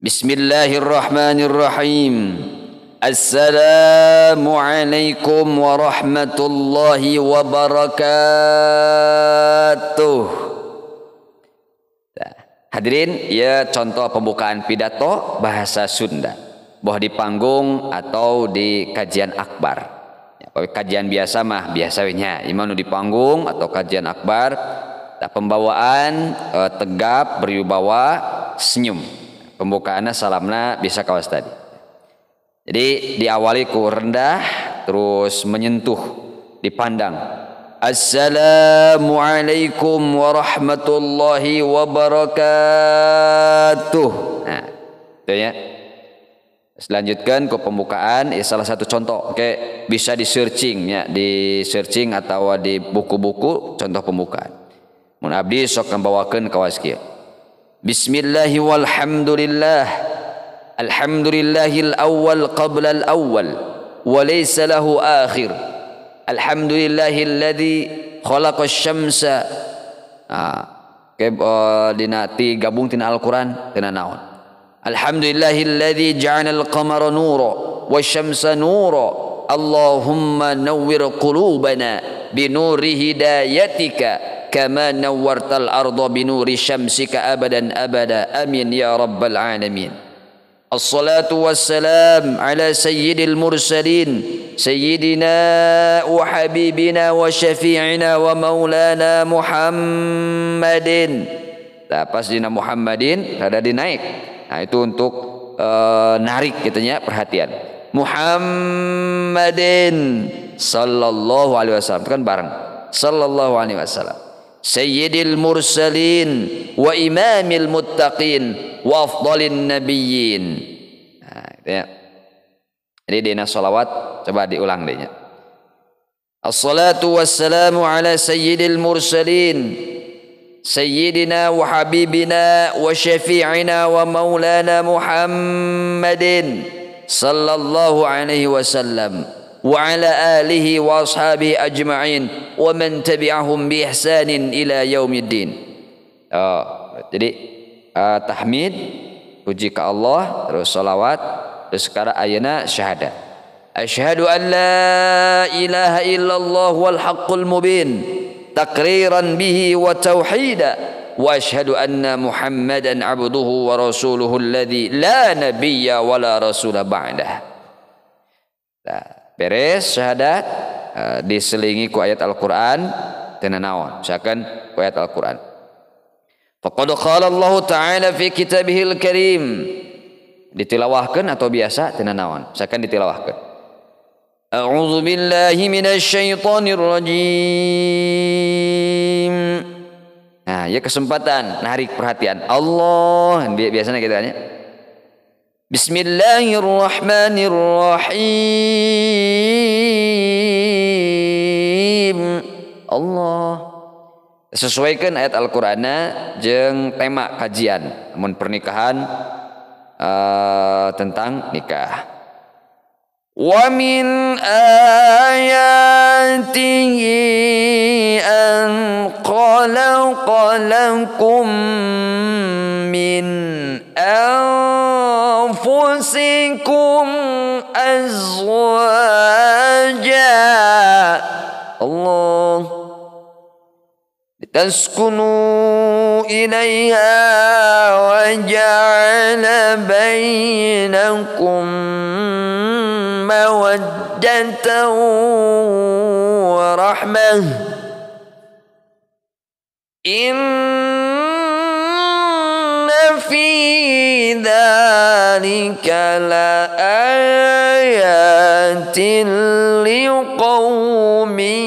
Bismillahirrahmanirrahim. Assalamualaikum warahmatullahi wabarakatuh. Hadirin, ya contoh pembukaan pidato bahasa Sunda, boh di panggung atau di kajian akbar. Kajian biasa mah biasanya imanu di panggung atau kajian akbar, pembawaan tegap, berwibawa, senyum. Pembukaannya salamna bisa kawas tadi. Jadi diawali ku rendah, terus menyentuh, dipandang. Assalamualaikum warahmatullahi wabarakatuh. Nah, itu ya. Selanjutkan ke pembukaan, salah satu contoh. Oke, bisa di searching ya, di searching atau di buku-buku contoh pembukaan. Mun abdi sok membawakan kawas kieu. Bismillahi walhamdulillah. Alhamdulillahil awwal qabla al awwal wa laysa lahu akhir. Alhamdulillahilladzi khalaqasy syamsa. Dinati gabung tina Al-Qur'an tina naon. Alhamdulillahilladzi ja'ala al-qamara nura wasyamsa nura. Allahumma nawwir qulubana binuri hidayatika kama nawwartal arda binuri syamsika abadan abada. Amin ya rabbal alamin. Assalatu wassalam ala sayyidil mursalin sayyidina wa habibina wa syafi'ina wa maulana Muhammadin. Pas dina Muhammadin rada dinaik. Nah itu untuk narik gitunya perhatian. Muhammadin sallallahu alaihi wasallam, kan bareng. Sallallahu alaihi wasallam. Sayyidil mursalin wa imamil muttaqin wa afdalin nabiyyin. Nah, gitu ya. Jadi dina salawat coba diulang deh. Assalatu wassalamu ala sayyidil mursalin sayyidina wa habibina wa syafi'ina wa maulana Muhammadin sallallahu alaihi wasallam wa ala alihi wa ashabihi ajma'in wa man tabi'ahum bi ihsanin ila yaumiddin. Jadi tahmid, puji ke Allah, terus salawat, terus sekarang ayeuna syahadat. Asyhadu an la ilaha illallah wal haqqul mubin takriran bihi wa tauhida wa asyhadu anna Muhammadan abduhu wa rasuluhu alladzi la nabiyya wa la rasula ba'dah. Beres syahadat, diselingi ku ayat Al-Qur'an tina naon, misalkan ku ayat Al-Qur'an. Faqad qala Allah Ta'ala fi kitabihil karim. Ditilawahkeun atau biasa tina naon, misalkan ditilawahkeun. A'udzu billahi minasy syaithanir rajim. Nah, ya kesempatan narik perhatian Allah, biasanya gitu kan ya. Bismillahirrahmanirrahim. Allah. Sesuaikan ayat Al-Qur'anna jeung tema kajian mun pernikahan, tentang nikah. Wa min ayatihi an khalaqa lakum min anfusikum azwaja. Allah. Litaskunu ilaiha wa ja'ala bainakum mawaddatan wa rahmah. Fi dzalika la ayatin liqaumin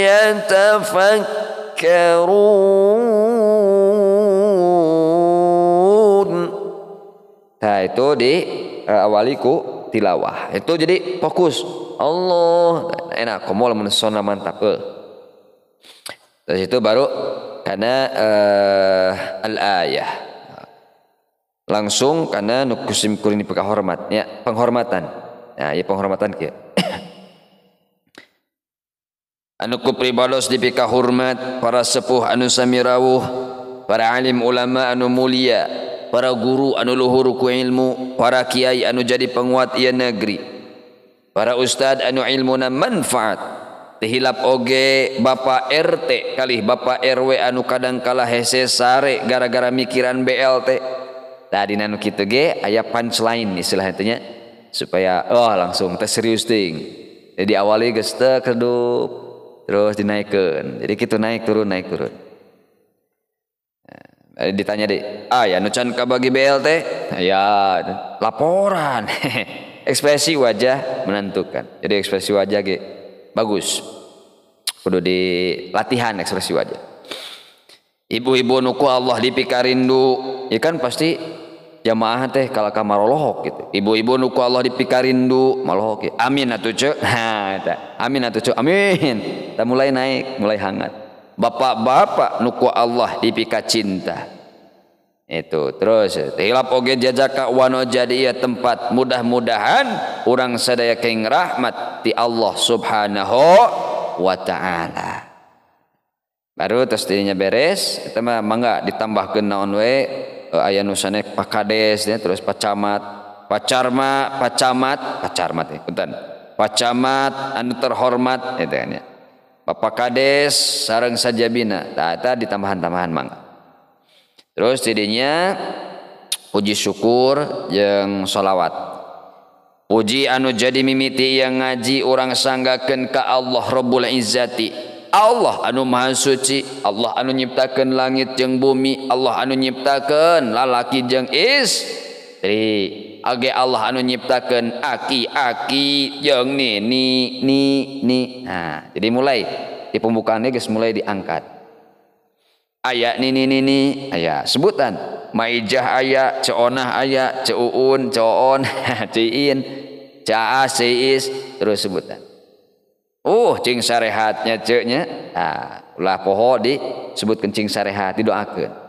yatafakkarun. Nah itu di awali ku tilawah. Itu jadi fokus. Allah enak komol menusona mantap. Terus itu baru karena al-ayah. Langsung karena nukusim kuring dipekahormat ya, penghormatan. Nah, ya penghormatan kieu. Anu ku pribados dipikahormat para sepuh anu sami rawuh, para alim ulama anu mulia, para guru anu luhur ku ilmu, para kiai anu jadi penguat ieu negeri, para ustad anu ilmuna manfaat. Tihilap oge Bapak RT kalih Bapak RW anu kadang kala hese sare gara-gara mikiran BLT. Tadi anu kitu ge aya punchline istilahna teh nya supaya langsung teh serius ting. Jadi awali geus teu kedup terus dinaikeun. Jadi kitu naik turun naik turun. Ditanya deh, ya nu can kabagi BLT? Ya, laporan. Ekspresi wajah menentukan. Jadi ekspresi wajah ge bagus. Kudu dilatihan ekspresi wajah. Ibu-ibu nuku Allah dipikarindu, ya kan pasti jamaah teh kalau ka marolohok gitu. Ibu-ibu nuku Allah dipikarindu, malohok ya. Amin atuh ce. Nah, eta. Amin atuh ce. Amin. Kita mulai naik, mulai hangat. Bapak-bapak nuku Allah dipika cinta. Itu terus hilap oge jajaka wano jadi ieu tempat mudah-mudahan urang sadaya keng rahmat ti Allah Subhanahu wa taala. Baru terus dinya beres eta mah mangga ditambahkeun naon we aya nu sanes pakades ya, terus pacamat punten. Pacamat anu terhormat eta kan ya. Bapak Kades sareng sajabina. Tah eta ditambahan-tambahan mangga. Terus tidinya puji syukur jeung sholawat. Puji anu jadi mimiti yang ngaji urang sanggakeun ka Allah Rabbul Izzati. Allah anu maha suci, Allah anu nyiptakeun langit jeung bumi, Allah anu nyiptakeun lalaki jeung istri. Age Allah anu nyiptakeun aki-aki jeung ni. Nah, jadi mulai di pembukaannya geus mulai diangkat. Aya ni aya sebutan. Maijah aya, ceonah aya, ceuun, coon, ciin, caa, ciis, terus sebutan. Cing sarehatnya ceunya. Nah, ulah poho disebutkeun cing sarehat didoakeun.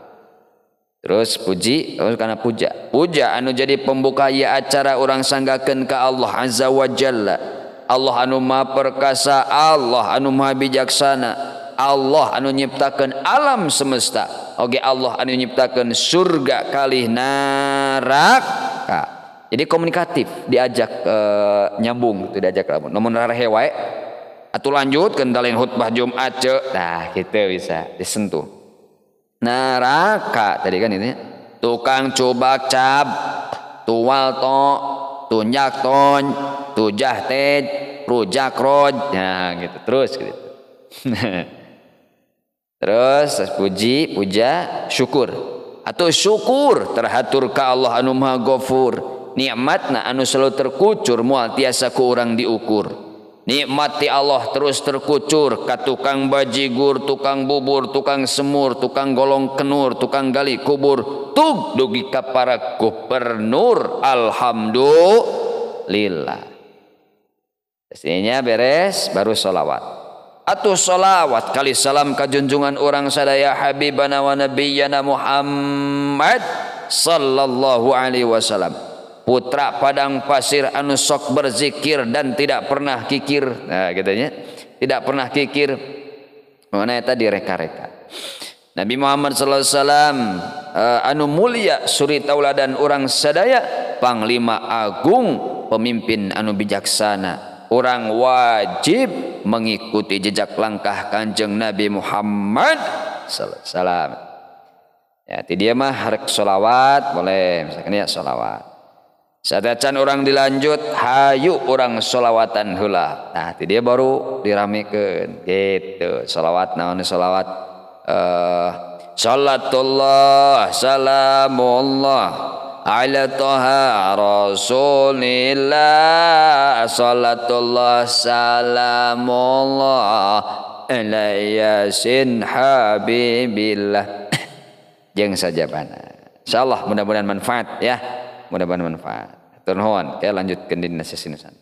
Terus puji, terus karena puja anu jadi pembuka ieu acara urang sanggakeun ka Allah Azza wa Jalla. Allah anu maha perkasa, Allah anu maha bijaksana, Allah anu nyiptakeun alam semesta, oge Allah anu nyiptakeun surga kalih neraka. Jadi komunikatif, diajak nyambung, itu diajak lamun. Namun rarehe wae atuh lanjutkeun da lain khutbah Jumat ce. Nah, kitu bisa disentuh. Neraka tadi kan ini tukang cubak cap, tuwal to, tunjak ton, tujah tej, rujak roj, nah gitu terus gitu. Terus puji, puja, syukur atau syukur terhatur ka Allah anu maha Ghafur, nikmatna anu selalu terkucur moal tiasa ku urang diukur. Nikmat ti Allah terus terkucur ka tukang bajigur, tukang bubur, tukang semur, tukang golong kenur, tukang gali kubur, tug dugi ka para gubernur. Alhamdulillah. Pastinya beres baru sholawat. Atuh sholawat kali salam ka junjungan urang sadaya habibana wa nabiyyana Muhammad sallallahu alaihi wasallam. Putra padang pasir anu sok berzikir dan tidak pernah kikir. Nah katanya tidak pernah kikir. Mana eta direka-reka. Nabi Muhammad sallallahu alaihi wasallam anu mulia suri tauladan urang sadaya, panglima agung, pemimpin anu bijaksana. Urang wajib mengikuti jejak langkah Kanjeng Nabi Muhammad sallallahu alaihi wasallam. Ya, ti dia mah harek sholawat boleh misalkan ya sholawat. Sadacan orang dilanjut hayu orang sholawatan heula. Nah ti dia baru diramekeun gitu. Sholawat naon sholawat salatullah salamullah ala toha rasulillah salatullah salamullah ala yasin habibillah jeung sajabana. Insyaallah mudah-mudahan manfaat ya. Mudah-mudahan manfaat. Turun kayak lanjutkan di sesi nusan.